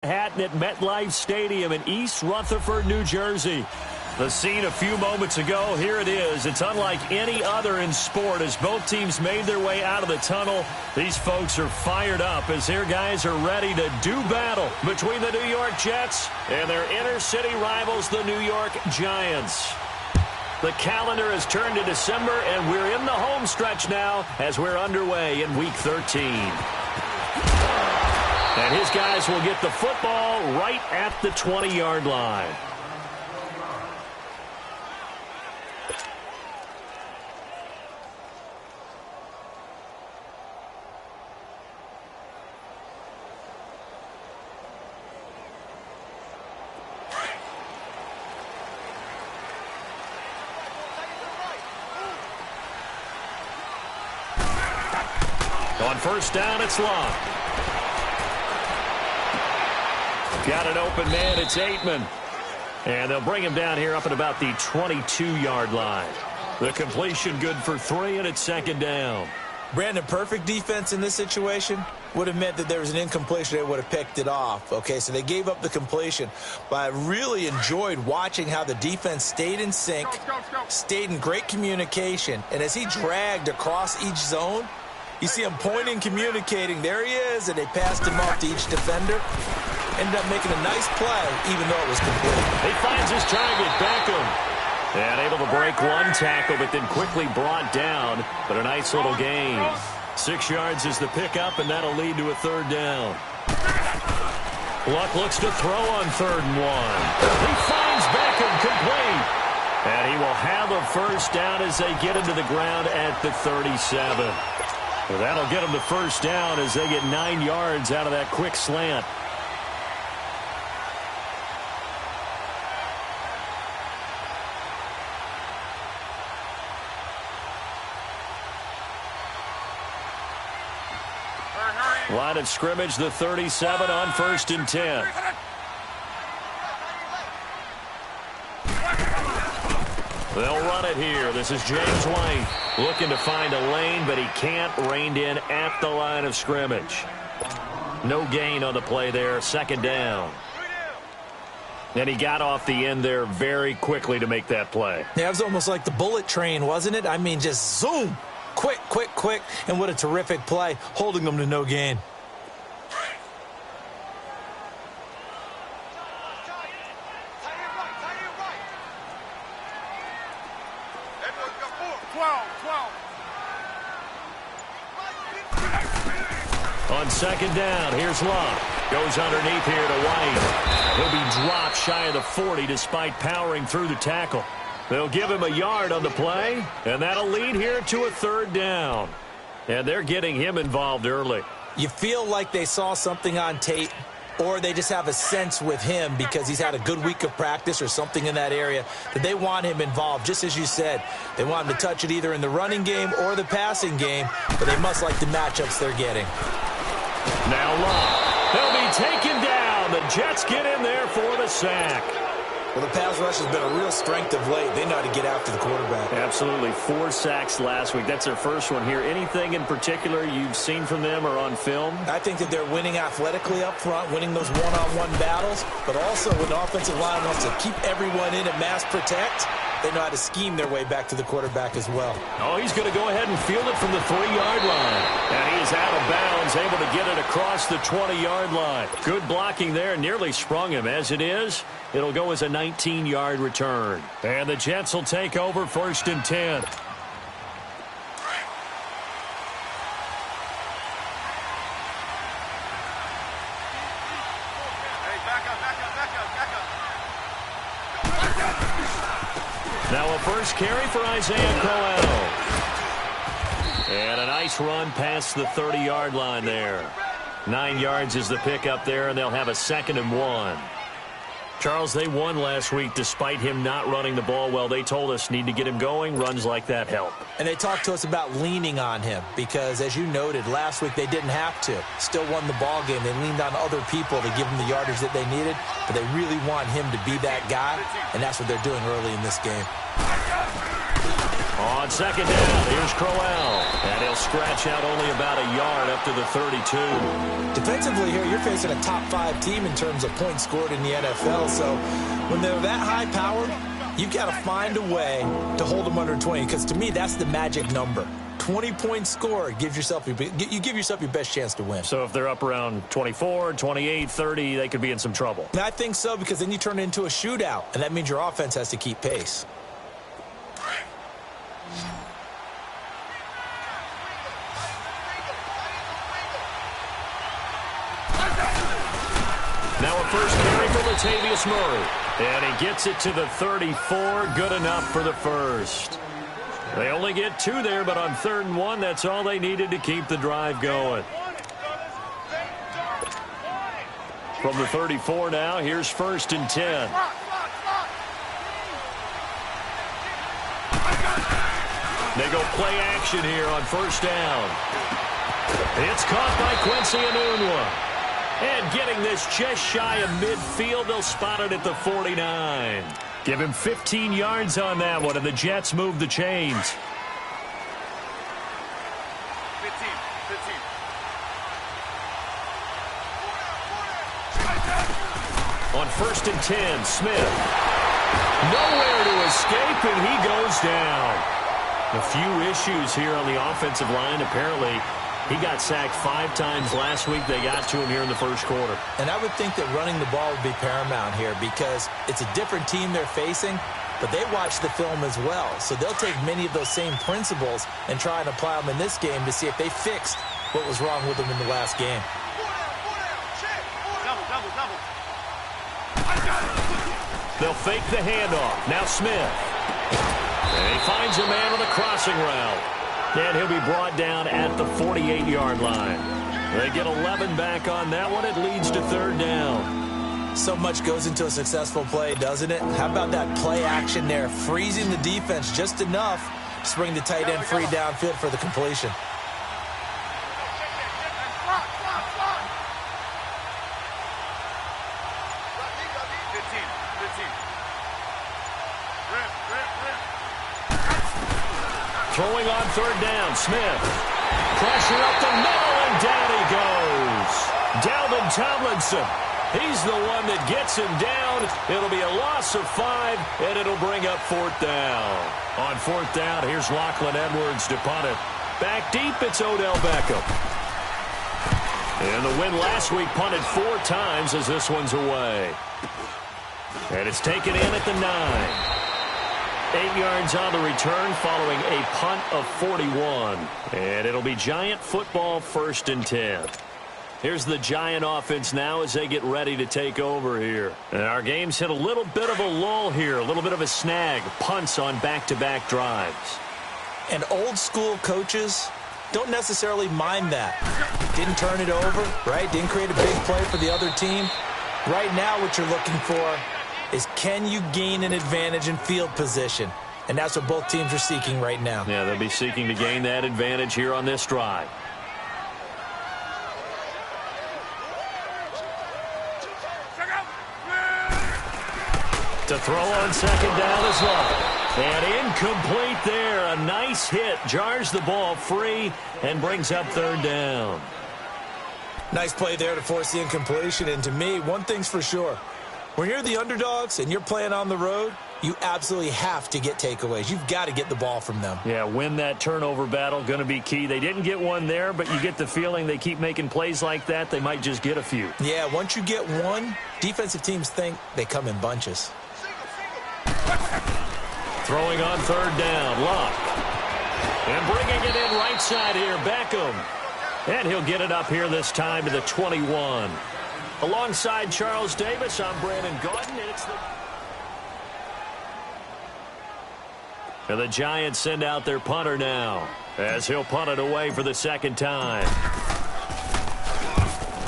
Hatton at MetLife Stadium in East Rutherford, New Jersey. The scene a few moments ago, here it is. It's unlike any other in sport as both teams made their way out of the tunnel. These folks are fired up as their guys are ready to do battle between the New York Jets and their inner city rivals, the New York Giants. The calendar has turned to December, and we're in the home stretch now as we're underway in Week 13. And his guys will get the football right at the 20-yard line. On first down, it's Long. Got an open man, it's Aitman. And they'll bring him down here up at about the 22-yard line. The completion good for 3, and it's second down. Brandon, perfect defense in this situation would have meant that there was an incompletion. They would have picked it off. Okay, so they gave up the completion. But I really enjoyed watching how the defense stayed in sync, stayed in great communication. And as he dragged across each zone, you see him pointing, communicating. There he is, and they passed him off to each defender. Ended up making a nice play, even though it was complete. He finds his target, Beckham. And able to break one tackle, but then quickly brought down. But a nice little gain. 6 yards is the pickup, and that'll lead to a third down. Luck looks to throw on 3rd and 1. He finds Beckham complete. And he will have a first down as they get into the ground at the 37. Well, that'll get them the first down as they get 9 yards out of that quick slant. Line of scrimmage, the 37 on 1st and 10. They'll run it here. This is James White looking to find a lane, but he can't. Reined in at the line of scrimmage. No gain on the play there. 2nd down. And he got off the end there very quickly to make that play. Yeah, it was almost like the bullet train, wasn't it? I mean, just zoom. Quick, quick, quick. And what a terrific play, holding them to no gain. On 2nd down, here's Love. Goes underneath here to White. He'll be dropped shy of the 40 despite powering through the tackle. They'll give him a yard on the play, and that'll lead here to a 3rd down. And they're getting him involved early. You feel like they saw something on tape, or they just have a sense with him because he's had a good week of practice or something in that area that they want him involved. Just as you said, they want him to touch it either in the running game or the passing game, but they must like the matchups they're getting. Now Love. They'll be taken down. The Jets get in there for the sack. Well, the pass rush has been a real strength of late. They know how to get after the quarterback. Absolutely. 4 sacks last week. That's their first one here. Anything in particular you've seen from them or on film? I think that they're winning athletically up front, winning those one-on-one battles, but also when the offensive line wants to keep everyone in and mass protect, they know how to scheme their way back to the quarterback as well. Oh, he's going to go ahead and field it from the 3-yard line. And he is out of bounds, able to get it across the 20-yard line. Good blocking there, nearly sprung him. As it is, it'll go as a 19-yard return. And the Jets will take over 1st and 10. Now a first carry for Isaiah Crowell. And a nice run past the 30-yard line there. 9 yards is the pickup there, and they'll have a 2nd and 1. Charles, they won last week despite him not running the ball well. They told us need to get him going. Runs like that help. And they talked to us about leaning on him because, as you noted, last week they didn't have to. Still won the ball game. They leaned on other people to give them the yardage that they needed, but they really want him to be that guy, and that's what they're doing early in this game. On second down, here's Crowell. And he'll scratch out only about a yard up to the 32. Defensively here, you're facing a top 5 team in terms of points scored in the NFL. So when they're that high powered, you've got to find a way to hold them under 20. Because to me, that's the magic number. 20-point score gives yourself you give yourself your best chance to win. So if they're up around 24, 28, 30, they could be in some trouble. And I think so, because then you turn it into a shootout, and that means your offense has to keep pace. Now a first carry for Latavius Murray. And he gets it to the 34. Good enough for the first. They only get 2 there, but on 3rd and 1, that's all they needed to keep the drive going. From the 34 now, here's 1st and 10. They go play action here on 1st down. It's caught by Quincy Enunwa. And getting this just shy of midfield, they'll spot it at the 49. Give him 15 yards on that one, and the Jets move the chains. 15. On 1st and 10, Smith. Nowhere to escape, and he goes down. A few issues here on the offensive line. Apparently, he got sacked 5 times last week. They got to him here in the first quarter. And I would think that running the ball would be paramount here, because it's a different team they're facing, but they watch the film as well. So they'll take many of those same principles and try and apply them in this game to see if they fixed what was wrong with them in the last game. They'll fake the handoff. Now Smith. And he finds a man on the crossing route. And he'll be brought down at the 48-yard line. They get 11 back on that one. It leads to 3rd down. So much goes into a successful play, doesn't it? How about that play action there, freezing the defense just enough to bring the tight end free downfield for the completion. Throwing on 3rd down, Smith. Pressure up the middle, and down he goes. Dalvin Tomlinson. He's the one that gets him down. It'll be a loss of 5, and it'll bring up 4th down. On 4th down, here's Lachlan Edwards to punt it. Back deep, it's Odell Beckham. And the win last week punted 4 times as this one's away. And it's taken in at the 9. 8 yards on the return following a punt of 41. And it'll be Giant football 1st and 10. Here's the Giant offense now as they get ready to take over here. And our game's hit a little bit of a lull here, a little bit of a snag. Punts on back-to-back drives. And old school coaches don't necessarily mind that. Didn't turn it over, right? Didn't create a big play for the other team. Right now what you're looking for is, can you gain an advantage in field position? And that's what both teams are seeking right now. Yeah, they'll be seeking to gain that advantage here on this drive. To throw on 2nd down is Love. And incomplete there. A nice hit. Jars the ball free and brings up 3rd down. Nice play there to force the incompletion. And to me, one thing's for sure. When you're the underdogs and you're playing on the road, you absolutely have to get takeaways. You've got to get the ball from them. Yeah, win that turnover battle, going to be key. They didn't get one there, but you get the feeling they keep making plays like that, they might just get a few. Yeah, once you get one, defensive teams think they come in bunches. Throwing on 3rd down, Luck. And bringing it in right side here, Beckham. And he'll get it up here this time to the 21. Alongside Charles Davis, I'm Brandon Gordon. And the Giants send out their punter now, as he'll punt it away for the 2nd time.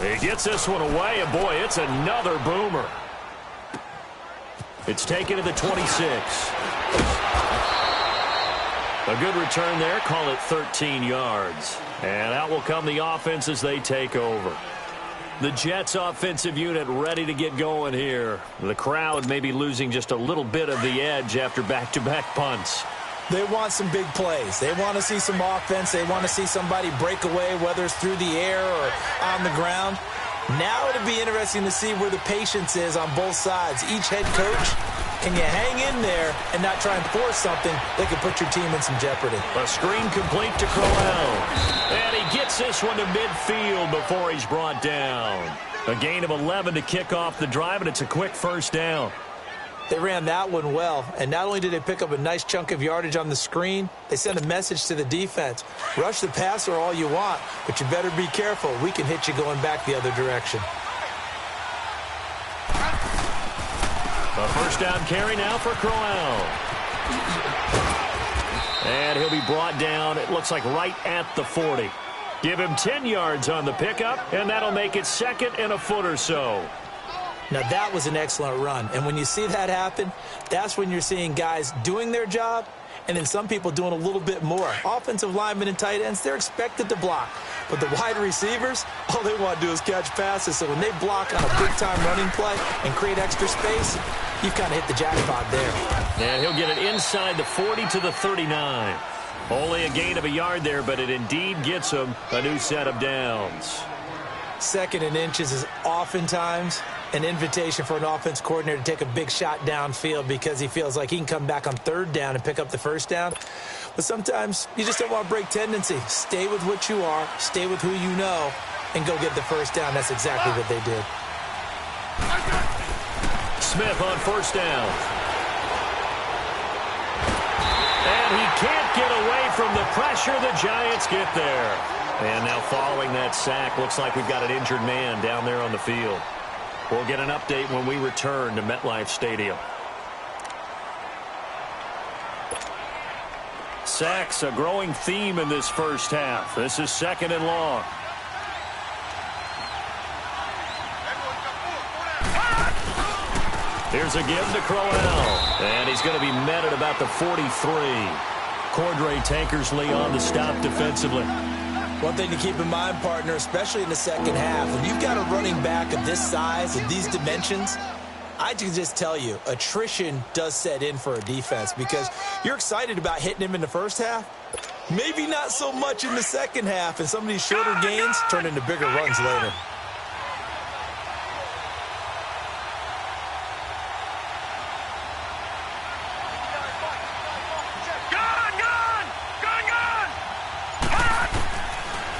He gets this one away, and boy, it's another boomer. It's taken to the 26. A good return there, call it 13 yards. And out will come the offense as they take over. The Jets offensive unit ready to get going here. The crowd may be losing just a little bit of the edge after back-to-back punts. They want some big plays. They want to see some offense. They want to see somebody break away, whether it's through the air or on the ground. Now it'll be interesting to see where the patience is on both sides. Each head coach, can you hang in there and not try and force something that could put your team in some jeopardy? A screen complete to Crowell. And he gets this one to midfield before he's brought down. A gain of 11 to kick off the drive, and it's a quick first down. They ran that one well, and not only did they pick up a nice chunk of yardage on the screen, they sent a message to the defense. Rush the passer all you want, but you better be careful. We can hit you going back the other direction. A first down carry now for Crowell. And he'll be brought down, it looks like right at the 40. Give him 10 yards on the pickup, and that'll make it 2nd and a foot or so. Now, that was an excellent run. And when you see that happen, that's when you're seeing guys doing their job and then some people doing a little bit more. Offensive linemen and tight ends, they're expected to block. But the wide receivers, all they want to do is catch passes. So when they block on a big-time running play and create extra space, you've kind of hit the jackpot there. And he'll get it inside the 40 to the 39. Only a gain of a yard there, but it indeed gets him a new set of downs. 2nd and inches is oftentimes an invitation for an offense coordinator to take a big shot downfield because he feels like he can come back on 3rd down and pick up the first down. But sometimes you just don't want to break tendency. Stay with what you are, stay with who you know, and go get the first down. That's exactly what they did. Smith on first down. And he can't get away from the pressure. The Giants get there. And now following that sack, looks like we've got an injured man down there on the field. We'll get an update when we return to MetLife Stadium. Sacks, a growing theme in this first half. This is 2nd and long. Here's a give to Crowell. And he's going to be met at about the 43. Cordray Tankersley on the stop defensively. One thing to keep in mind, partner, especially in the second half, when you've got a running back of this size and these dimensions, I can just tell you, attrition does set in for a defense because you're excited about hitting him in the first half. Maybe not so much in the second half, and some of these shorter gains turn into bigger runs later.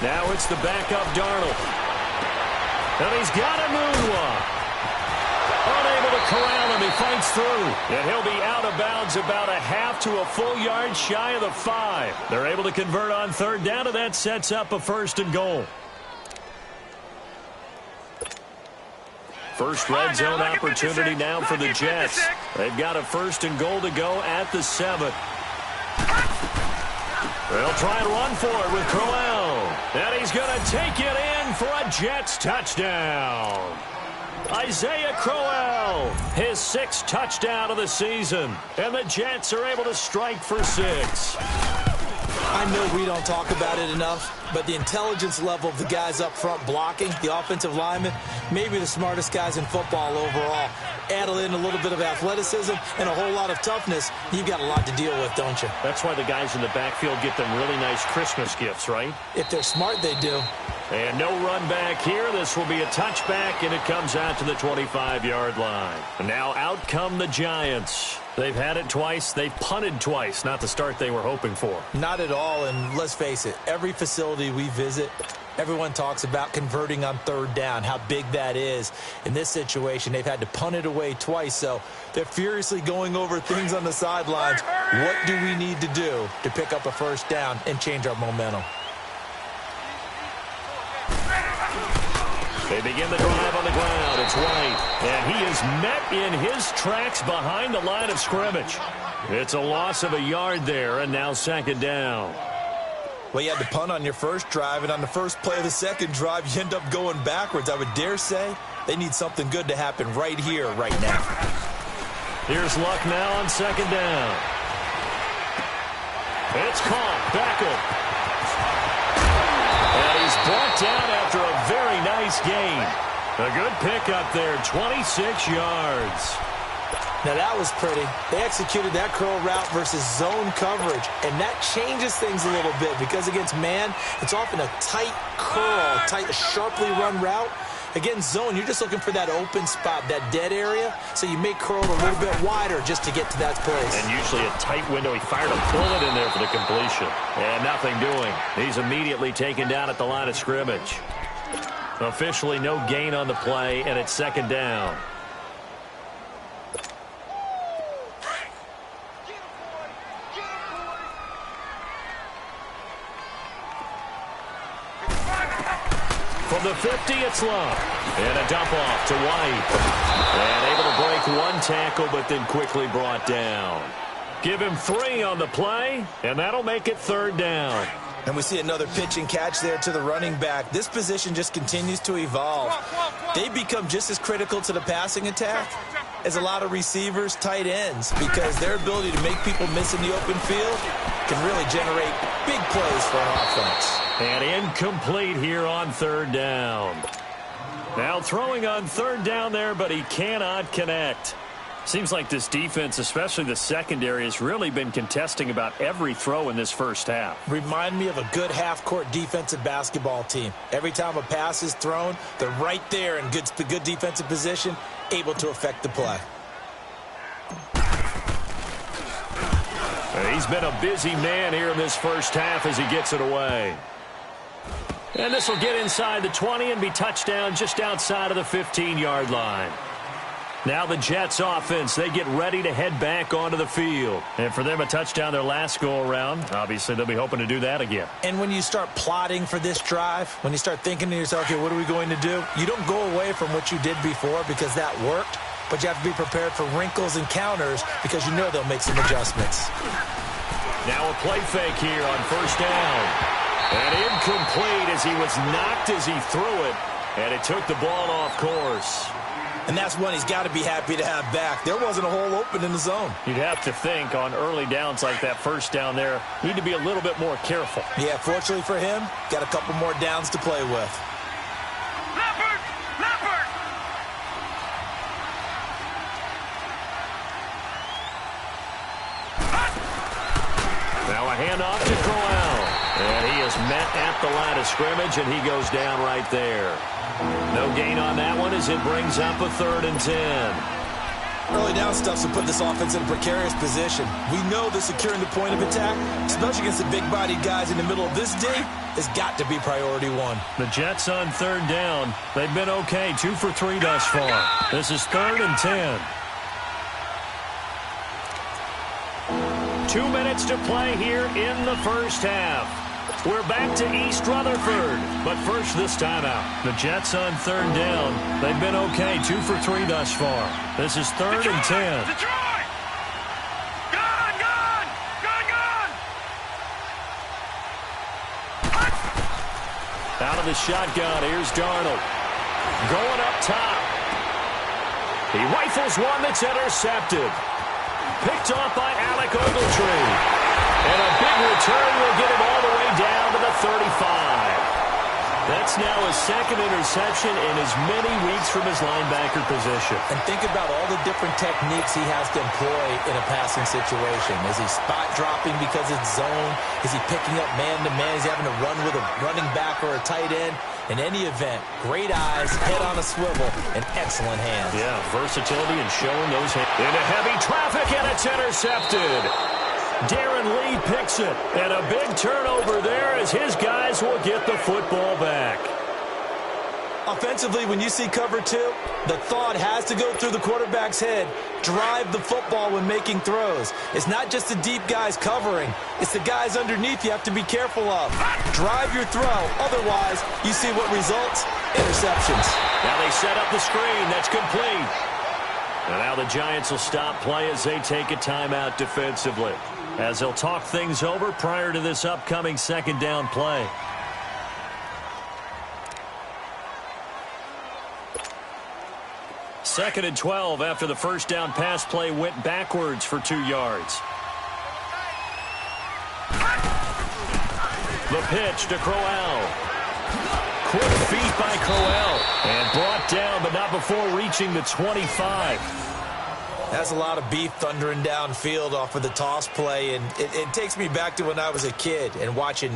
Now it's the backup Darnold. And he's got a moonwalk. Unable to corral him. He fights through. And he'll be out of bounds about a half to a full yard shy of the 5. They're able to convert on 3rd down, and that sets up a 1st and goal. First red zone opportunity now for the Jets. They've got a 1st and goal to go at the 7. They'll try and run for it with Crowell. And he's going to take it in for a Jets touchdown. Isaiah Crowell, his 6th touchdown of the season. And the Jets are able to strike for 6. I know we don't talk about it enough, but the intelligence level of the guys up front blocking, the offensive linemen, maybe the smartest guys in football overall. Add in a little bit of athleticism and a whole lot of toughness, you've got a lot to deal with, don't you? That's why the guys in the backfield get them really nice Christmas gifts, right? If they're smart, they do. And no run back here. This will be a touchback, and it comes out to the 25-yard line. And now out come the Giants. They've had it twice. They've punted twice. Not the start they were hoping for. Not at all, and let's face it, every facility we visit, everyone talks about converting on 3rd down, how big that is. In this situation, they've had to punt it away twice, so they're furiously going over things on the sidelines. What do we need to do to pick up a 1st down and change our momentum? They begin the drive on the ground. It's White, and he is met in his tracks behind the line of scrimmage. It's a loss of a yard there, and now 2nd down. Well, you had to punt on your first drive, and on the first play of the second drive, you end up going backwards. I would dare say they need something good to happen right here, right now. Here's Luck now on 2nd down. It's caught. Beckham. And he's brought down after a very nice gain. A good pickup there, 26 yards. Now that was pretty. They executed that curl route versus zone coverage, and that changes things a little bit because against man, it's often a tight curl, sharply run route. Against zone, you're just looking for that open spot, that dead area, so you may curl a little bit wider just to get to that place. And usually a tight window. He fired a bullet in there for the completion. And nothing doing. He's immediately taken down at the line of scrimmage. Officially no gain on the play, and it's second down. From the 50, it's Love. And a dump off to White. And able to break one tackle, but then quickly brought down. Give him 3 on the play, and that'll make it third down. And we see another pitch and catch there to the running back. This position just continues to evolve. They become just as critical to the passing attack as a lot of receivers, tight ends, because their ability to make people miss in the open field can really generate big plays for an offense. And incomplete here on third down. Now throwing on third down there, but he cannot connect. Seems like this defense, especially the secondary, has really been contesting about every throw in this first half. Remind me of a good half-court defensive basketball team. Every time a pass is thrown, they're right there in good defensive position, able to affect the play. He's been a busy man here in this first half as he gets it away. And this will get inside the 20 and be touchdown just outside of the 15-yard line. Now the Jets offense, they get ready to head back onto the field. And for them, a touchdown their last go-around. Obviously, they'll be hoping to do that again. And when you start plotting for this drive, when you start thinking to yourself, okay, what are we going to do? You don't go away from what you did before because that worked, but you have to be prepared for wrinkles and counters because you know they'll make some adjustments. Now a play fake here on first down. And incomplete as he was knocked as he threw it, and it took the ball off course. And that's one he's got to be happy to have back. There wasn't a hole open in the zone. You'd have to think on early downs like that first down there, need to be a little bit more careful. Yeah, fortunately for him, got a couple more downs to play with. Now a handoff to Crowell. And he is met at the line of scrimmage, and he goes down right there. No gain on that one as it brings up a 3rd and 10. Early down stuff's to put this offense in a precarious position. We know that securing the point of attack, especially against the big-bodied guys in the middle of this D, has got to be priority 1. The Jets on 3rd down. They've been okay, 2 for 3 thus far. This is 3rd and 10. 2 minutes to play here in the first half. We're back to East Rutherford, but first this timeout. The Jets on 3rd down. They've been okay, 2 for 3 thus far. This is 3rd and 10. Detroit! Gone! Out of the shotgun, here's Darnold. Going up top. He rifles one that's intercepted. Picked off by Alec Ogletree. And a big return will get him all the way down to the 35. That's now his 2nd interception in as many weeks from his linebacker position. And think about all the different techniques he has to employ in a passing situation. Is he spot dropping because it's zone? Is he picking up man-to-man? Is he having to run with a running back or a tight end? In any event, great eyes, head on a swivel, and excellent hands. Yeah, versatility and showing those hands. Into heavy traffic, and it's intercepted. Darren Lee picks it, and a big turnover there as his guys will get the football back. Offensively, when you see cover 2, the thought has to go through the quarterback's head. Drive the football when making throws. It's not just the deep guys covering. It's the guys underneath you have to be careful of. Drive your throw. Otherwise, you see what results? Interceptions. Now they set up the screen. That's complete. And now the Giants will stop play as they take a timeout defensively, as they'll talk things over prior to this upcoming 2nd down play. Second and 12 after the first down pass play went backwards for 2 yards. The pitch to Crowell. Quick feet by Crowell. And brought down, but not before reaching the 25. That's a lot of beef thundering downfield off of the toss play, and it takes me back to when I was a kid and watching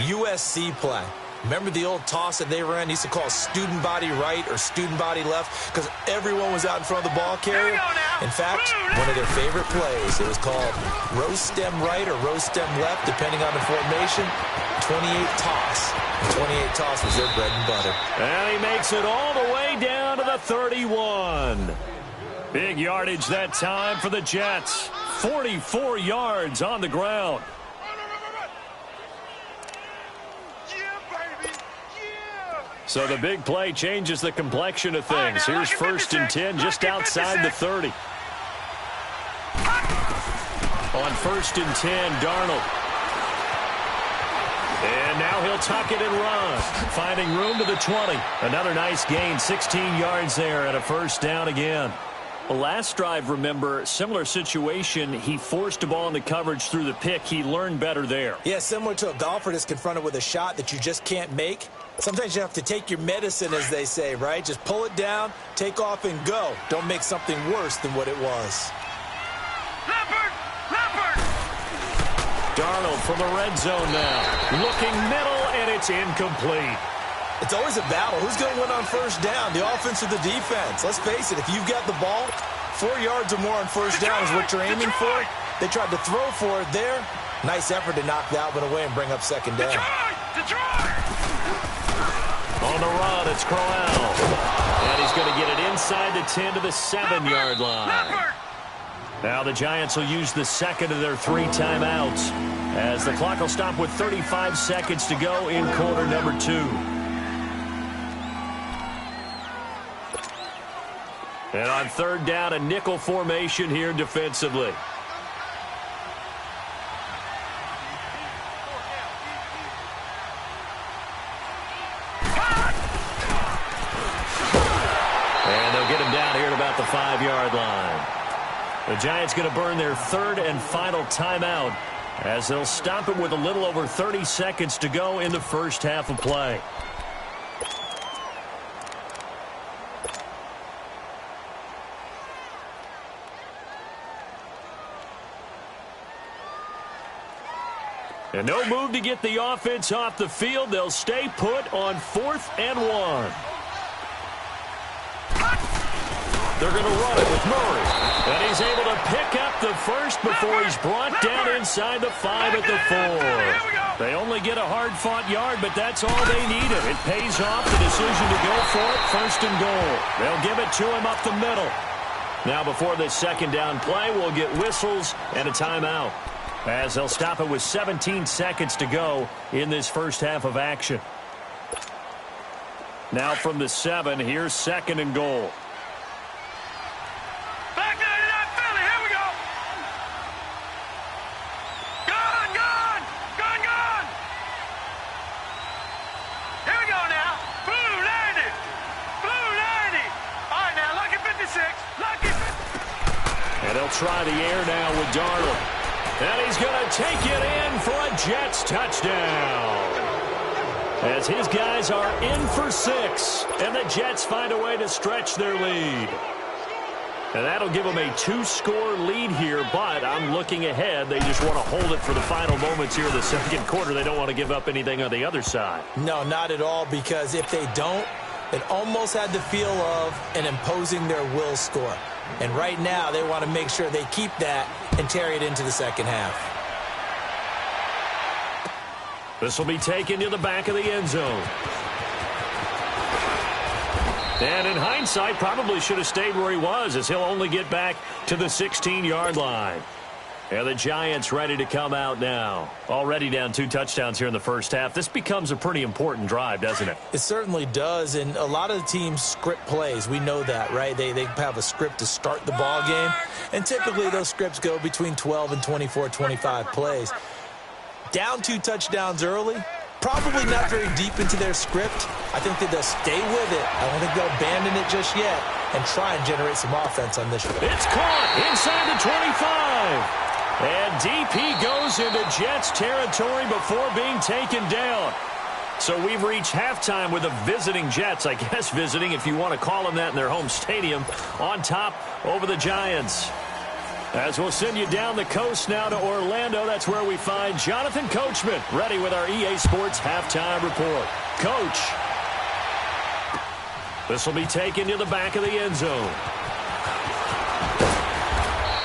USC play. Remember the old toss that they ran? They used to call student body right or student body left because everyone was out in front of the ball carrier. In fact, one of their favorite plays, it was called rose stem right or rose stem left, depending on the formation, 28 toss. And 28 toss was their bread and butter. And he makes it all the way down to the 31. Big yardage that time for the Jets. 44 yards on the ground. So the big play changes the complexion of things. Here's 1st and 10 just outside the 30. On 1st and 10, Darnold. And now he'll tuck it and run. Finding room to the 20. Another nice gain, 16 yards there and a 1st down again. The last drive, remember, similar situation. He forced a ball into coverage through the pick. He learned better there. Yeah, similar to a golfer that's confronted with a shot that you just can't make. Sometimes you have to take your medicine, as they say, right? Just pull it down, take off, and go. Don't make something worse than what it was. Leopard! Darnold from the red zone now. Looking middle, and it's incomplete. It's always a battle. Who's going to win on 1st down, the offense or the defense? Let's face it, if you've got the ball, 4 yards or more on 1st down is what you're aiming for. They tried to throw for it there. Nice effort to knock that one away and bring up 2nd down. On the run, it's Crowell. And he's going to get it inside the 10 to the 7-yard line. Now the Giants will use the 2nd of their 3 timeouts as the clock will stop with 35 seconds to go in quarter number 2. And on 3rd down, a nickel formation here defensively. And they'll get him down here at about the 5-yard line. The Giants going to burn their 3rd and final timeout as they'll stop it with a little over 30 seconds to go in the first half of play. And no move to get the offense off the field. They'll stay put on 4th and 1. They're going to run it with Murray. And he's able to pick up the 1st before he's brought down inside the 5 at the 4. They only get a hard-fought yard, but that's all they needed. It pays off the decision to go for it, 1st and goal. They'll give it to him up the middle. Now before this 2nd down play, we'll get whistles and a timeout, as they'll stop it with 17 seconds to go in this first half of action. Now from the 7, here's 2nd and goal. Back 99 Philly, here we go. Gone. Here we go now. Blue 90. All right, now, lucky 56. And they'll try the air now with Darnold. And he's going to take it in for a Jets touchdown. As his guys are in for 6. And the Jets find a way to stretch their lead. And that'll give them a 2-score lead here, but I'm looking ahead. They just want to hold it for the final moments here in the 2nd quarter. They don't want to give up anything on the other side. No, not at all, because if they don't, it almost had the feel of an imposing their will score. And right now, they want to make sure they keep that and carry it into the 2nd half. This will be taken to the back of the end zone. And in hindsight, probably should have stayed where he was, as he'll only get back to the 16-yard line. And the Giants ready to come out now. Already down 2 touchdowns here in the first half. This becomes a pretty important drive, doesn't it? It certainly does, and a lot of the teams script plays. We know that, right? They have a script to start the ball game, and typically those scripts go between 12 and 24, 25 plays. Down 2 touchdowns early, probably not very deep into their script. I think that they'll stay with it. I don't think they'll abandon it just yet and try and generate some offense on this one. It's caught inside the 25. And DP goes into Jets territory before being taken down. So we've reached halftime with the visiting Jets, I guess visiting if you want to call them that in their home stadium, on top over the Giants. As we'll send you down the coast now to Orlando, that's where we find Jonathan Coachman ready with our EA Sports halftime report. Coach. This will be taken to the back of the end zone.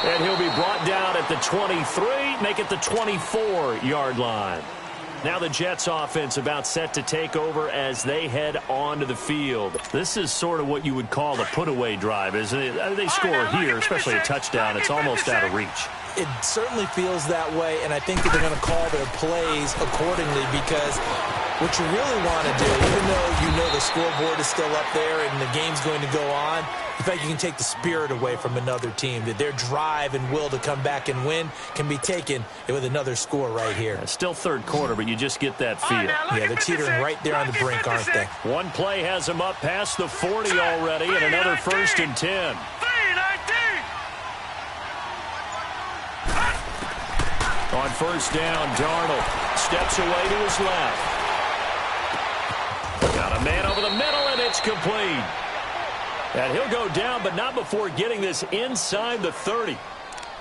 And he'll be brought down at the 23, make it the 24-yard line. Now the Jets offense about set to take over as they head onto the field. This is sort of what you would call a put-away drive, isn't it? They score here, especially a touchdown. It's almost out of reach. It certainly feels that way, and I think that they're going to call their plays accordingly because what you really want to do, even though you know the scoreboard is still up there and the game's going to go on, in fact, you can take the spirit away from another team, that their drive and will to come back and win can be taken with another score right here. Still third quarter, but you just get that feel. Yeah, they're teetering right there on the brink, aren't they? One play has them up past the 40 already, and another 1st and 10. On first down, Darnold steps away to his left. Got a man over the middle, and it's complete. And he'll go down, but not before getting this inside the 30.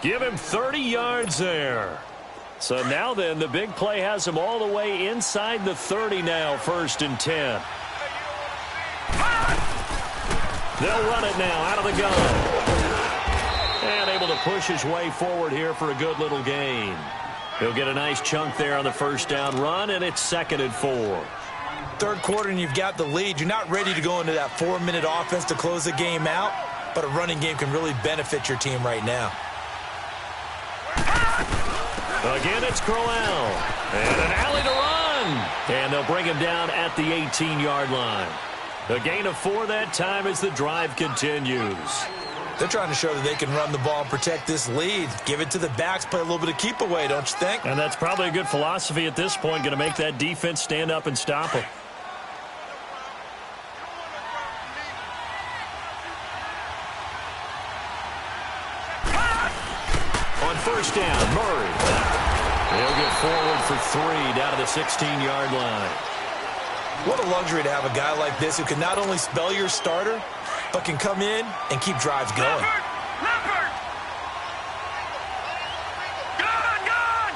Give him 30 yards there. So now then, the big play has him all the way inside the 30 now, 1st and 10. They'll run it now out of the gun. And able to push his way forward here for a good little gain. He'll get a nice chunk there on the first down run, and it's 2nd and 4. Third quarter and you've got the lead. You're not ready to go into that 4-minute offense to close the game out, but a running game can really benefit your team right now. Again, it's Crowell. And an alley to run. And they'll bring him down at the 18-yard line. A gain of 4 that time as the drive continues. They're trying to show that they can run the ball and protect this lead. Give it to the backs, play a little bit of keep away, don't you think? And that's probably a good philosophy at this point, going to make that defense stand up and stop them. On first down, Murray. He'll get forward for 3 down to the 16-yard line. What a luxury to have a guy like this who can not only spell your starter, but can come in and keep drives going. Leopard! Gun!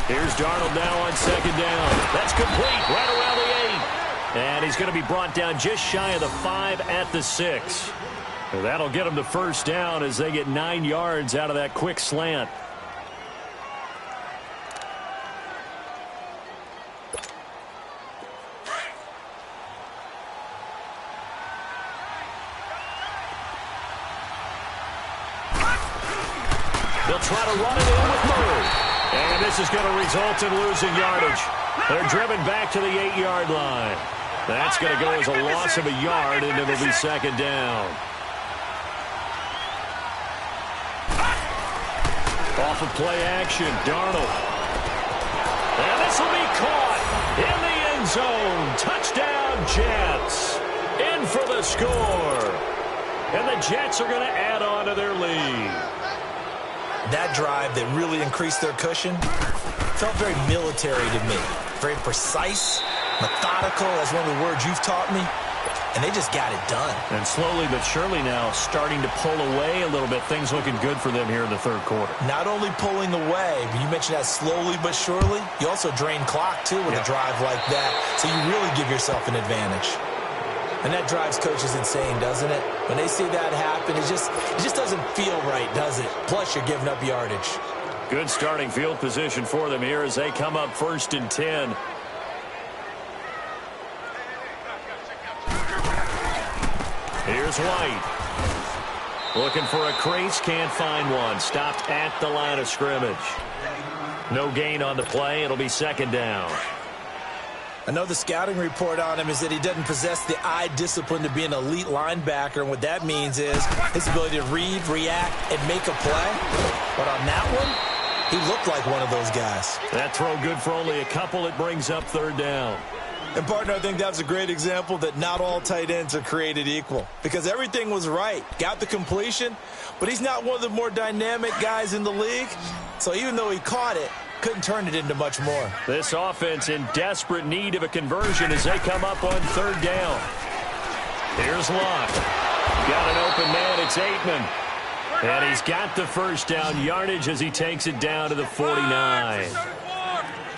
Here's Darnold now on 2nd down. That's complete right around the 8. And he's going to be brought down just shy of the 5 at the 6. So that'll get him to first down as they get 9 yards out of that quick slant. They'll try to run it in with Murray. And this is going to result in losing yardage. They're driven back to the 8-yard line. That's going to go as a loss of a yard, and it'll be 2nd down. Off of play action, Darnold. And this will be caught in the end zone. Touchdown, Jets. In for the score. And the Jets are going to add on to their lead. That drive that really increased their cushion felt very military to me. Very precise, methodical, that's one of the words you've taught me. And they just got it done. And slowly but surely now starting to pull away a little bit. Things looking good for them here in the third quarter. Not only pulling away, but you mentioned that slowly but surely. You also drain clock, too, with a drive like that. So you really give yourself an advantage. And that drives coaches insane, doesn't it? When they see that happen, it just doesn't feel right, does it? Plus, you're giving up yardage. Good starting field position for them here as they come up 1st and 10. Here's White. Looking for a crease, can't find one. Stopped at the line of scrimmage. No gain on the play. It'll be 2nd down. I know the scouting report on him is that he doesn't possess the eye discipline to be an elite linebacker, and what that means is his ability to read, react, and make a play. But on that one, he looked like one of those guys. That throw good for only a couple. It brings up 3rd down. And, partner, I think that's a great example that not all tight ends are created equal, because everything was right. Got the completion, but he's not one of the more dynamic guys in the league. So even though he caught it, Couldn't turn it into much more. This offense in desperate need of a conversion as they come up on third down. Here's Locke. Got an open man. It's Aitman. And he's got the first down yardage as he takes it down to the 49.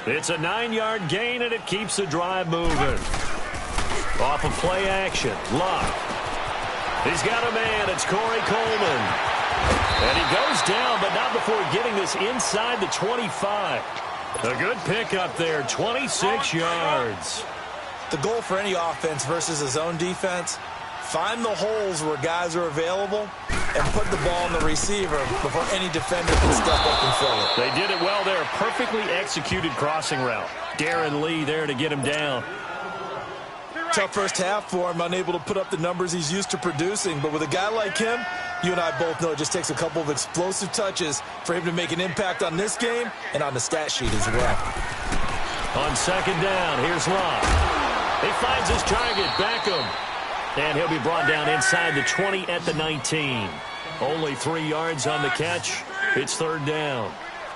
It's a 9-yard gain, and it keeps the drive moving. Off of play action, Locke. He's got a man. It's Corey Coleman. And he goes down, but not before getting this inside the 25. A good pickup there, 26 yards. The goal for any offense versus a zone defense, find the holes where guys are available and put the ball on the receiver before any defender can step up and fill it. They did it well there. Perfectly executed crossing route. Darren Lee there to get him down. Tough first half for him, unable to put up the numbers he's used to producing. But with a guy like him, you and I both know it just takes a couple of explosive touches for him to make an impact on this game and on the stat sheet as well. On second down, here's Locke. He finds his target, Beckham. And he'll be brought down inside the 20 at the 19. Only 3 yards on the catch. It's third down.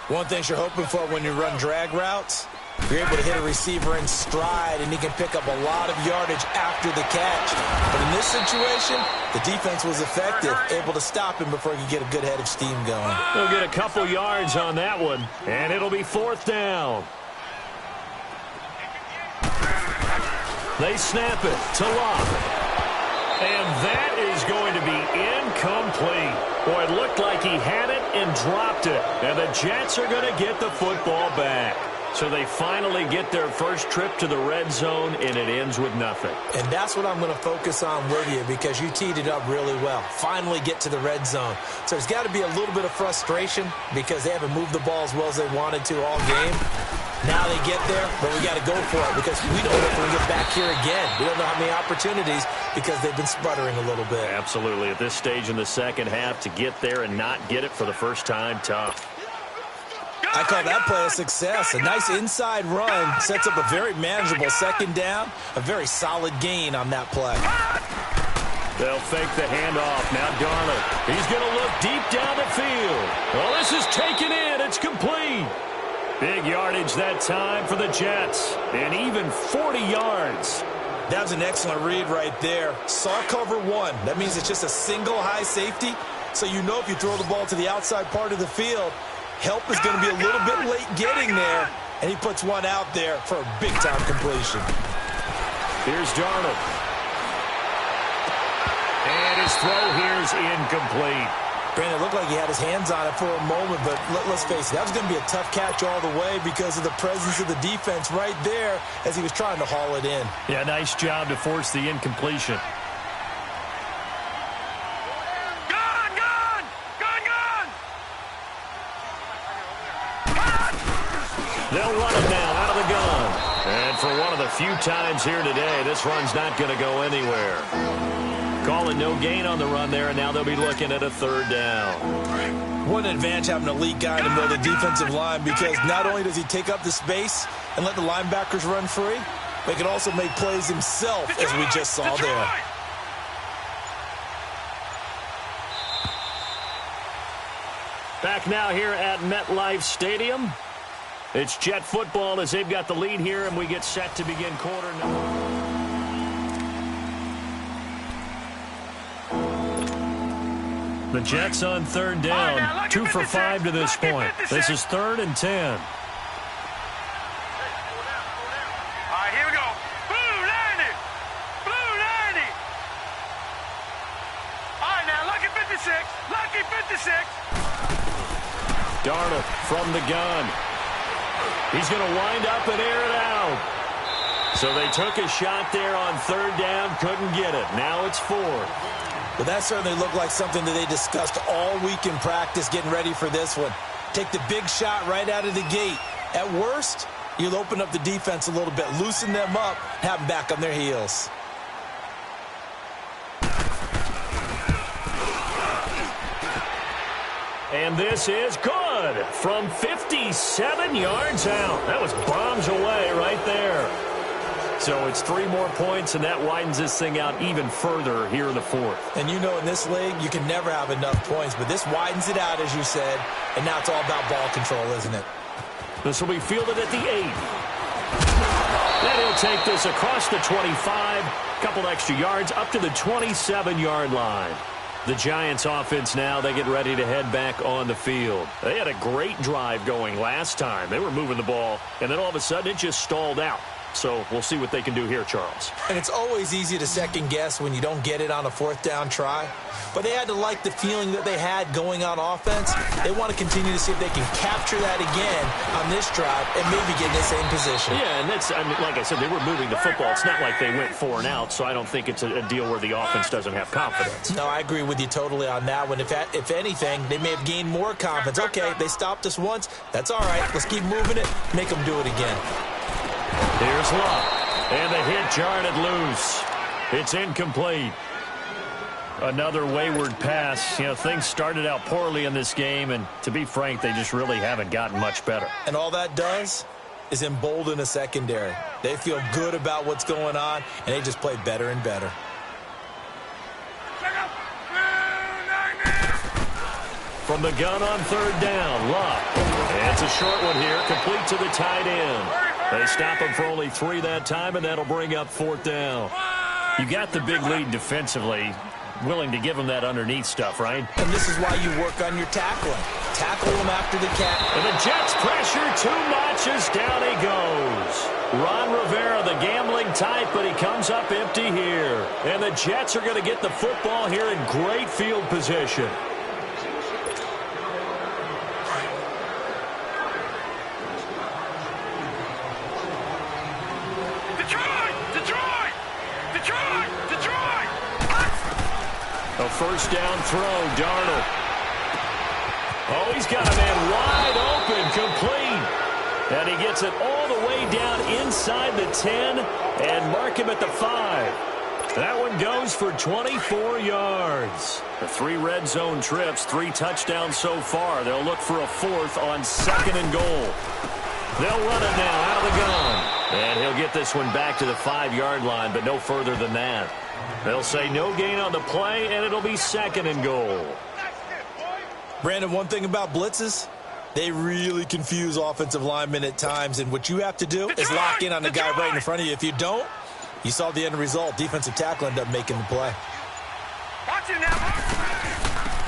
One thing you're hoping for when you run drag routes, you're able to hit a receiver in stride, and he can pick up a lot of yardage after the catch. But in this situation, the defense was effective, able to stop him before he could get a good head of steam going. He'll get a couple yards on that one, and it'll be fourth down. They snap it to Locke. And that is going to be incomplete. Boy, it looked like he had it and dropped it. And the Jets are going to get the football back. So they finally get their first trip to the red zone, and it ends with nothing. And that's what I'm going to focus on with you, because you teed it up really well. Finally get to the red zone. So there's got to be a little bit of frustration because they haven't moved the ball as well as they wanted to all game. Now they get there, but we got to go for it because we don't know if we can get back here again. We don't know how many opportunities because they've been sputtering a little bit. Absolutely. At this stage in the second half, to get there and not get it for the first time, tough. I call that play a success. A nice inside run sets up a very manageable second down, a very solid gain on that play. They'll fake the handoff. Now Darnold. He's going to look deep down the field. Well, this is taken in. It's complete. Big yardage that time for the Jets, and even 40 yards. That was an excellent read right there. Saw cover one. That means it's just a single high safety. So you know if you throw the ball to the outside part of the field, help is going to be a little bit late getting there, and he puts one out there for a big-time completion. Here's Darnold. And his throw here's incomplete. Brandon, it looked like he had his hands on it for a moment, but let's face it, that was going to be a tough catch all the way because of the presence of the defense right there as he was trying to haul it in. Yeah, nice job to force the incompletion. They'll run it now out of the gun. And for one of the few times here today, this run's not going to go anywhere. Call it no gain on the run there, and now they'll be looking at a third down. What an advantage having an elite guy in the middle of the defensive line, because not only does he take up the space and let the linebackers run free, but he can also make plays himself, as we just saw there. Back now here at MetLife Stadium. It's Jet football as they've got the lead here, and we get set to begin quarter number. The Jets on third down, 2 for 5 to this point. This is 3rd and 10. All right, here we go. Blue 90. Blue 90. All right, now, lucky 56. Lucky 56. Darnold from the gun. He's going to wind up and air it out. So they took a shot there on third down, couldn't get it. Now it's 4th. But that certainly looked like something that they discussed all week in practice getting ready for this one. Take the big shot right out of the gate. At worst, you'll open up the defense a little bit, loosen them up, have them back on their heels. And this is good from 57 yards out. That was bombs away right there. So it's 3 more points, and that widens this thing out even further here in the 4th. And you know in this league, you can never have enough points, but this widens it out, as you said, and now it's all about ball control, isn't it? This will be fielded at the 8. And he'll take this across the 25, couple extra yards up to the 27-yard line. The Giants offense now, they get ready to head back on the field. They had a great drive going last time. They were moving the ball, and then all of a sudden it just stalled out. So we'll see what they can do here, Charles. And it's always easy to second guess when you don't get it on a 4th down try. But they had to like the feeling that they had going on offense. They want to continue to see if they can capture that again on this drive and maybe get in the same position. Yeah, and that's, I mean, like I said, they were moving the football. It's not like they went 4 and out, so I don't think it's a deal where the offense doesn't have confidence. No, I agree with you totally on that one. If anything, they may have gained more confidence. Okay, they stopped us once. That's all right. Let's keep moving it. Make them do it again. Here's Luck. And the hit jarred loose. It's incomplete. Another wayward pass. You know, things started out poorly in this game, and to be frank, they just really haven't gotten much better. And all that does is embolden a secondary. They feel good about what's going on, and they just play better and better. From the gun on 3rd down, Luck. And it's a short one here, complete to the tight end. They stop him for only 3 that time, and that'll bring up 4th down. You got the big lead defensively, willing to give him that underneath stuff, right? And this is why you work on your tackling. Tackle him after the catch. And the Jets pressure too much as down he goes. Ron Rivera, the gambling type, but he comes up empty here. And the Jets are going to get the football here in great field position. A 1st down throw, Darnold. Oh, he's got a man wide open, complete. And he gets it all the way down inside the 10 and mark him at the 5. That one goes for 24 yards. The 3 red zone trips, 3 touchdowns so far. They'll look for a 4th on 2nd and goal. They'll run it now out of the gun. And he'll get this one back to the 5-yard line, but no further than that. They'll say no gain on the play, and it'll be 2nd and goal. Brandon, one thing about blitzes, they really confuse offensive linemen at times, and what you have to do is lock in on the guy right in front of you. If you don't, you saw the end result. Defensive tackle ended up making the play.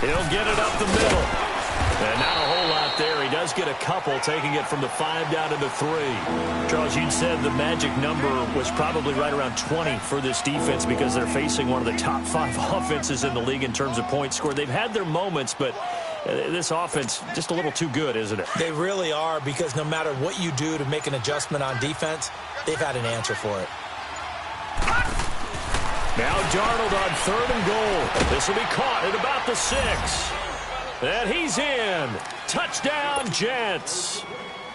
He'll get it up the middle. And not a whole lot there. He does get a couple, taking it from the 5 down to the 3. Charles, you'd said the magic number was probably right around 20 for this defense because they're facing one of the top 5 offenses in the league in terms of points scored. They've had their moments, but this offense just a little too good, isn't it? They really are, because no matter what you do to make an adjustment on defense, they've had an answer for it. Now Darnold on 3rd and goal. This will be caught at about the 6. And he's in. Touchdown, Jets.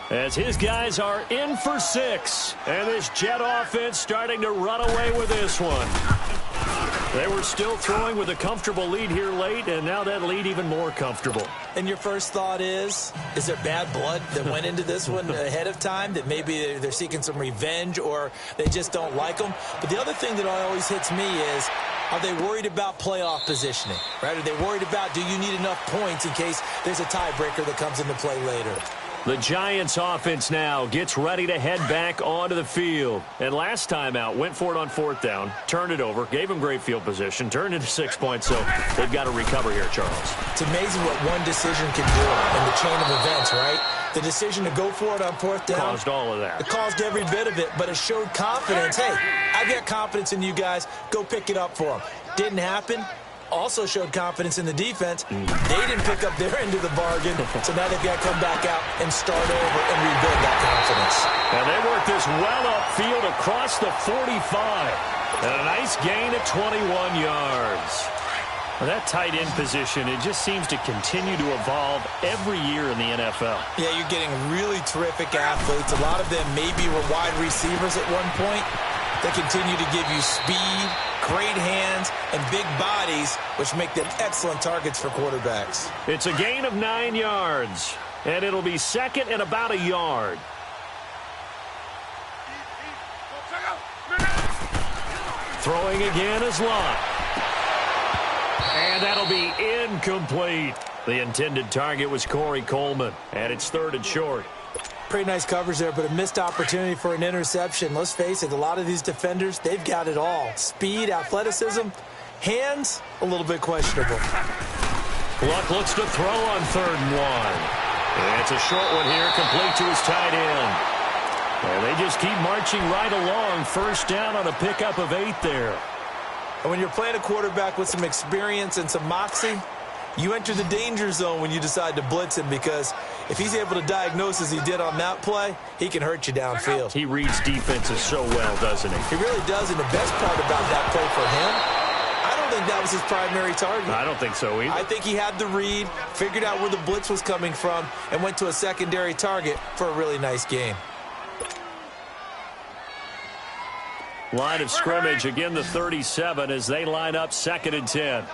As his guys are in for 6. And this Jet offense starting to run away with this one. They were still throwing with a comfortable lead here late, and now that lead even more comfortable. And your first thought is there bad blood that went into this one ahead of time, that maybe they're seeking some revenge or they just don't like them? But the other thing that always hits me is, are they worried about playoff positioning, right? Are they worried about, do you need enough points in case there's a tiebreaker that comes into play later? The Giants offense now gets ready to head back onto the field. And last time out, went for it on 4th down, turned it over, gave them great field position, turned into 6 points, so they've got to recover here, Charles. It's amazing what one decision can do in the chain of events, right? The decision to go for it on 4th down caused all of that. It caused every bit of it, but it showed confidence. Hey, I've got confidence in you guys. Go pick it up for them. Didn't happen. Also showed confidence in the defense. They didn't pick up their end of the bargain, so now they've got to come back out and start over and rebuild that confidence. And they work this well upfield across the 45. And a nice gain of 21 yards. Well, that tight end position, it just seems to continue to evolve every year in the NFL. Yeah, you're getting really terrific athletes. A lot of them maybe were wide receivers at one point. They continue to give you speed, great hands, and big bodies, which make them excellent targets for quarterbacks. It's a gain of 9 yards, and it'll be 2nd and about a yard. Throwing again is Luck. And that'll be incomplete. The intended target was Corey Coleman, and it's 3rd and short. Pretty nice coverage there, but a missed opportunity for an interception. Let's face it, a lot of these defenders, they've got it all. Speed, athleticism, hands, a little bit questionable. Luck looks to throw on 3rd and 1. And it's a short one here, complete to his tight end. And they just keep marching right along. 1st down on a pickup of 8 there. And when you're playing a quarterback with some experience and some moxie, you enter the danger zone when you decide to blitz him, because if he's able to diagnose as he did on that play, he can hurt you downfield. He reads defenses so well, doesn't he? He really does, and the best part about that play for him, I don't think that was his primary target. I don't think so either. I think he had the read, figured out where the blitz was coming from, and went to a secondary target for a really nice game. Line of scrimmage, again the 37 as they line up 2nd and 10.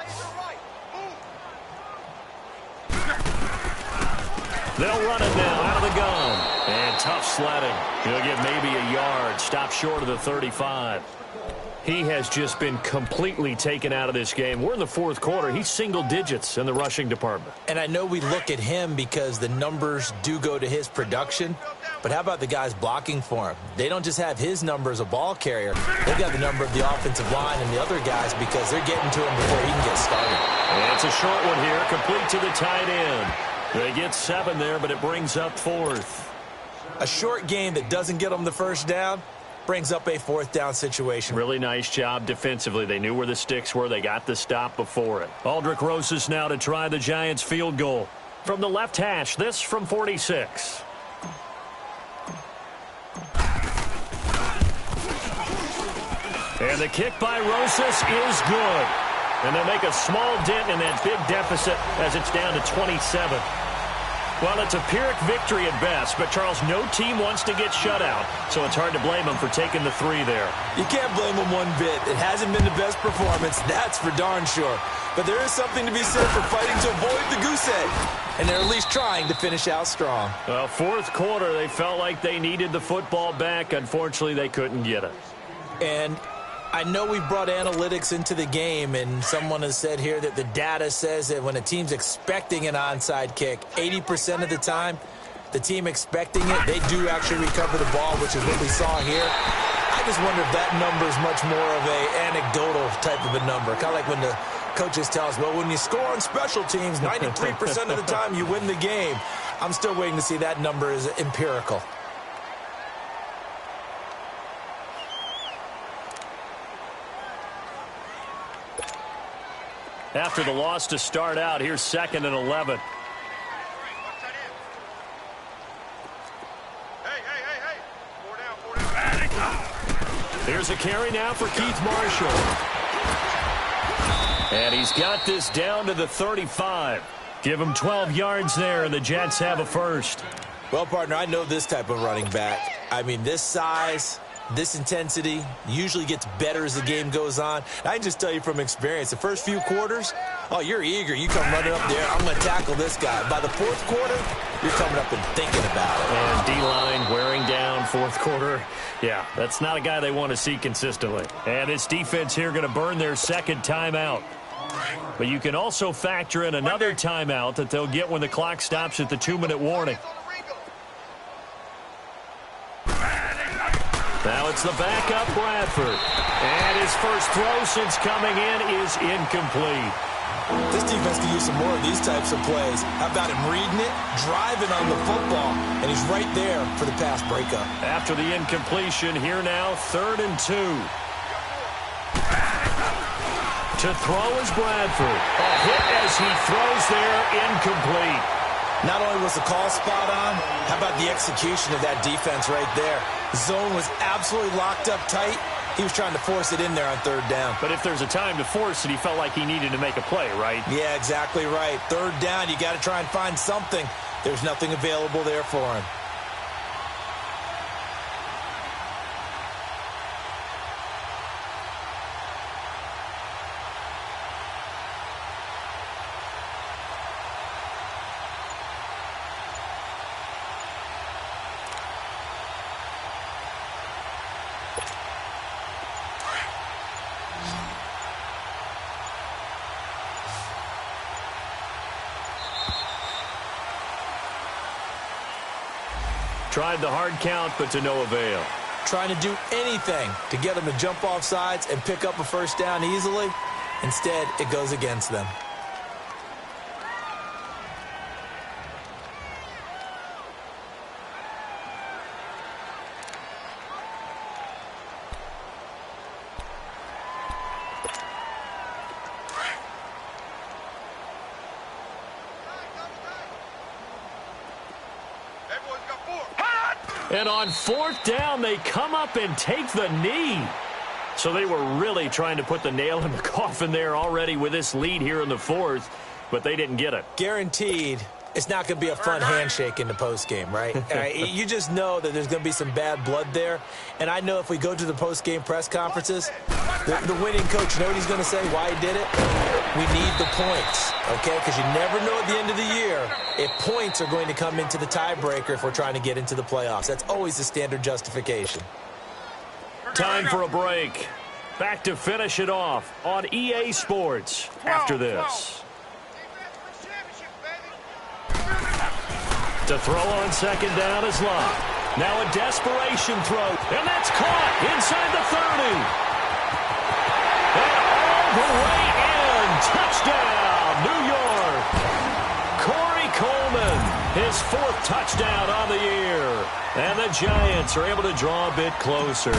They'll run it now out of the gun. And tough sledding. He'll get maybe a yard. Stop short of the 35. He has just been completely taken out of this game. We're in the 4th quarter. He's single digits in the rushing department. And I know we look at him because the numbers do go to his production. But how about the guys blocking for him? They don't just have his number as a ball carrier. They've got the number of the offensive line and the other guys because they're getting to him before he can get started. And it's a short one here, complete to the tight end. They get 7 there, but it brings up 4th. A short game that doesn't get them the 1st down brings up a 4th down situation. Really nice job defensively. They knew where the sticks were. They got the stop before it. Aldrich Rosas now to try the Giants field goal. From the left hash, this from 46. And the kick by Rosas is good. And they'll make a small dent in that big deficit as it's down to 27. Well, it's a Pyrrhic victory at best, but, Charles, no team wants to get shut out, so it's hard to blame them for taking the 3 there. You can't blame them one bit. It hasn't been the best performance, that's for darn sure. But there is something to be said for fighting to avoid the goose egg, and they're at least trying to finish out strong. Well, 4th quarter, they felt like they needed the football back. Unfortunately, they couldn't get it. And I know we brought analytics into the game, and someone has said here that the data says that when a team's expecting an onside kick, 80% of the time, the team expecting it, they do actually recover the ball, which is what we saw here. I just wonder if that number is much more of a anecdotal type of a number. Kind of like when the coaches tell us, well, when you score on special teams, 93% of the time you win the game. I'm still waiting to see that number is empirical. After the loss to start out, here's 2nd and 11. Here's a carry now for Keith Marshall. And he's got this down to the 35. Give him 12 yards there, and the Jets have a 1st. Well, partner, I know this type of running back. I mean, this size, this intensity usually gets better as the game goes on. I can just tell you from experience, the first few quarters, oh, you're eager. You come running up there, I'm going to tackle this guy. By the 4th quarter, you're coming up and thinking about it. And D-line wearing down 4th quarter. Yeah, that's not a guy they want to see consistently. And this defense here going to burn their 2nd timeout. But you can also factor in another timeout that they'll get when the clock stops at the 2-minute warning. Now it's the backup, Bradford. And his first throw since coming in is incomplete. This defense can use some more of these types of plays. How about him reading it, driving on the football, and he's right there for the pass breakup. After the incompletion, here now, 3rd and 2. To throw is Bradford. A hit as he throws there, incomplete. Not only was the call spot on, how about the execution of that defense right there? Zone was absolutely locked up tight. He was trying to force it in there on 3rd down. But if there's a time to force it, he felt like he needed to make a play, right? Yeah, exactly right. 3rd down, you got to try and find something. There's nothing available there for him. Tried the hard count, but to no avail. Trying to do anything to get them to jump off sides and pick up a first down easily. Instead, it goes against them. And on fourth down, they come up and take the knee. So they were really trying to put the nail in the coffin there already with this lead here in the fourth, but they didn't get it. Guaranteed, it's not going to be a fun handshake in the postgame, right? You just know that there's going to be some bad blood there. And I know if we go to the postgame press conferences, the winning coach, you know what he's going to say, why he did it? We need the points, okay? Because you never know at the end of the year if points are going to come into the tiebreaker if we're trying to get into the playoffs. That's always the standard justification. Time for a break. Back to finish it off on EA Sports after this. To throw on second down is Love. Now a desperation throw, and that's caught inside the 30. And all the way in. Touchdown, New York. Corey Coleman, his fourth touchdown on the year. And the Giants are able to draw a bit closer.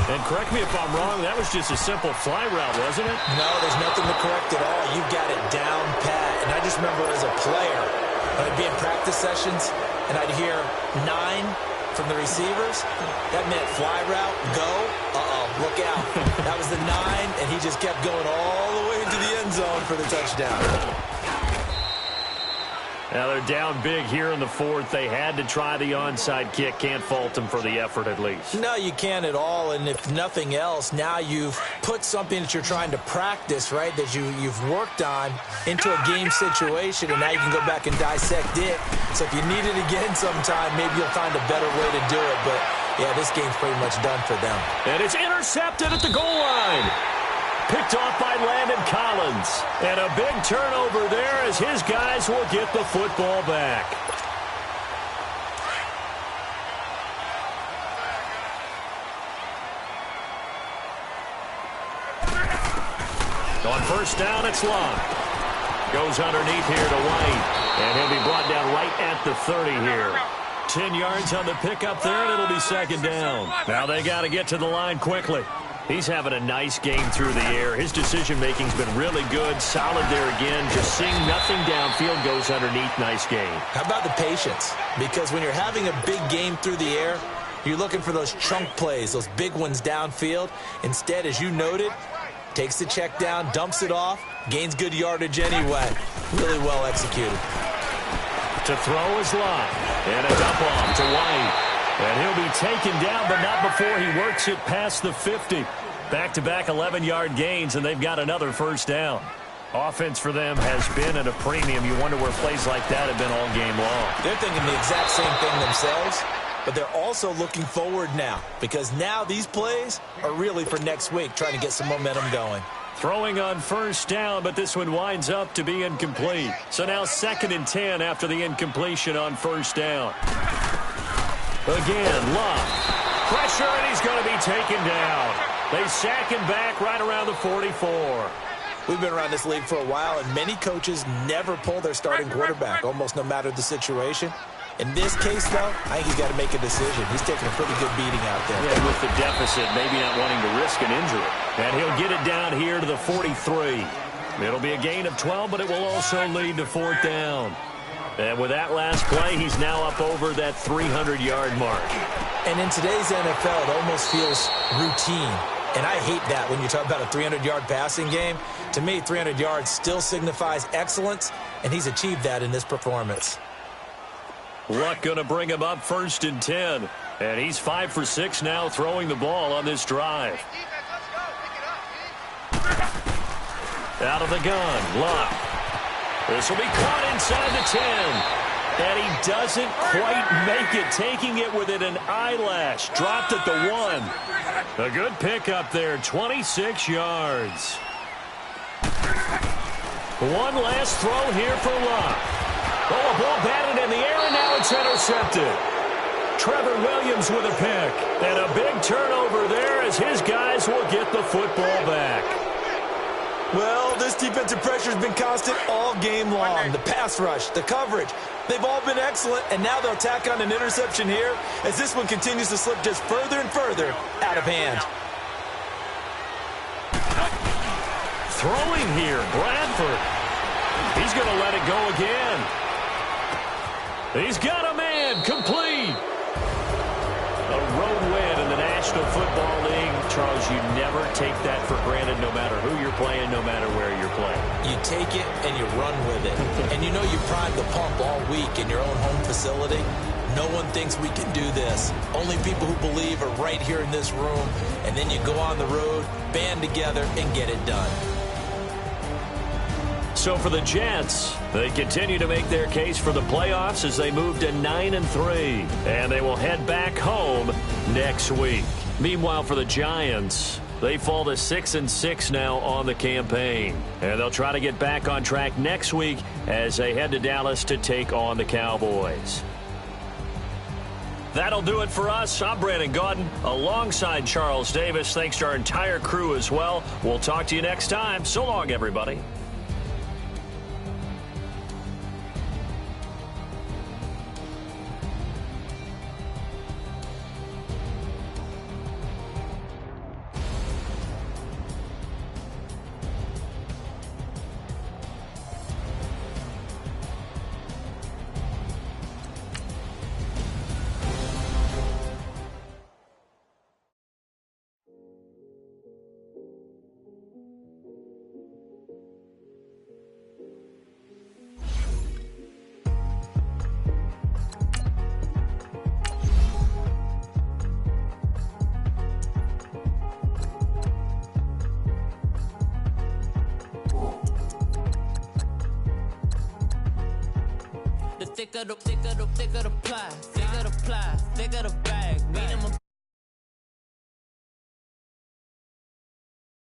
And correct me if I'm wrong, that was just a simple fly route, wasn't it? No, there's nothing to correct at all. You got it down pat. And I just remember as a player, I'd be in practice sessions, and I'd hear 9 from the receivers. That meant fly route, go, look out. That was the 9, and he just kept going all the way into the end zone for the touchdown. Now they're down big here in the fourth. They had to try the onside kick. Can't fault them for the effort at least. No, you can't at all. And if nothing else, now you've put something that you're trying to practice, right, that you've worked on into a game situation, and now you can go back and dissect it. So if you need it again sometime, maybe you'll find a better way to do it. But, yeah, this game's pretty much done for them. And it's intercepted at the goal line. Picked off by Landon Collins. And a big turnover there as his guys will get the football back. On first down, it's Love. Goes underneath here to White. And he'll be brought down right at the 30 here. 10 yards on the pickup there, and it'll be second down. Now they got to get to the line quickly. He's having a nice game through the air. His decision-making's been really good. Solid there again. Just seeing nothing downfield, goes underneath. Nice game. How about the patience? Because when you're having a big game through the air, you're looking for those chunk plays, those big ones downfield. Instead, as you noted, takes the check down, dumps it off, gains good yardage anyway. Really well executed. To throw is Love. And a dump off to White. And he'll be taken down, but not before he works it past the 50. Back-to-back 11-yard gains, and they've got another first down. Offense for them has been at a premium. You wonder where plays like that have been all game long. They're thinking the exact same thing themselves, but they're also looking forward now, because now these plays are really for next week, trying to get some momentum going. Throwing on first down, but this one winds up to be incomplete. So now 2nd and 10 after the incompletion on first down. Again, Love. Pressure, and he's going to be taken down. They sack him back right around the 44. We've been around this league for a while, and many coaches never pull their starting quarterback, almost no matter the situation. In this case, though, I think he's got to make a decision. He's taking a pretty good beating out there. Yeah, with the deficit, maybe not wanting to risk an injury. And he'll get it down here to the 43. It'll be a gain of 12, but it will also lead to 4th down. And with that last play, he's now up over that 300-yard mark. And in today's NFL, it almost feels routine. And I hate that when you talk about a 300-yard passing game. To me, 300 yards still signifies excellence, and he's achieved that in this performance. Luck going to bring him up 1st and 10. And he's 5 for 6 now throwing the ball on this drive. Out of the gun, Luck. This will be caught inside the 10. And he doesn't quite make it, taking it within an eyelash. Dropped at the 1. A good pickup there, 26 yards. One last throw here for Luck. Oh, a ball batted in the air, and now it's intercepted. Trevor Williams with a pick. And a big turnover there as his guys will get the football back. Well, this defensive pressure has been constant all game long. The pass rush, the coverage, they've all been excellent, and now they'll tack on an interception here as this one continues to slip just further and further out of hand. Throwing here, Bradford. He's going to let it go again. He's got a man, complete. A road win in the National Football League. Charles, you never take that for granted no matter who you're playing, no matter where you're playing. You take it and you run with it. And you know you primed the pump all week in your own home facility. No one thinks we can do this. Only people who believe are right here in this room. And then you go on the road, band together, and get it done. So for the Jets, they continue to make their case for the playoffs as they move to 9-3. And they will head back home next week. Meanwhile, for the Giants, they fall to 6-6 now on the campaign. And they'll try to get back on track next week as they head to Dallas to take on the Cowboys. That'll do it for us. I'm Brandon Gaudin alongside Charles Davis. Thanks to our entire crew as well. We'll talk to you next time. So long, everybody. Thicker the pie, thicker the bag.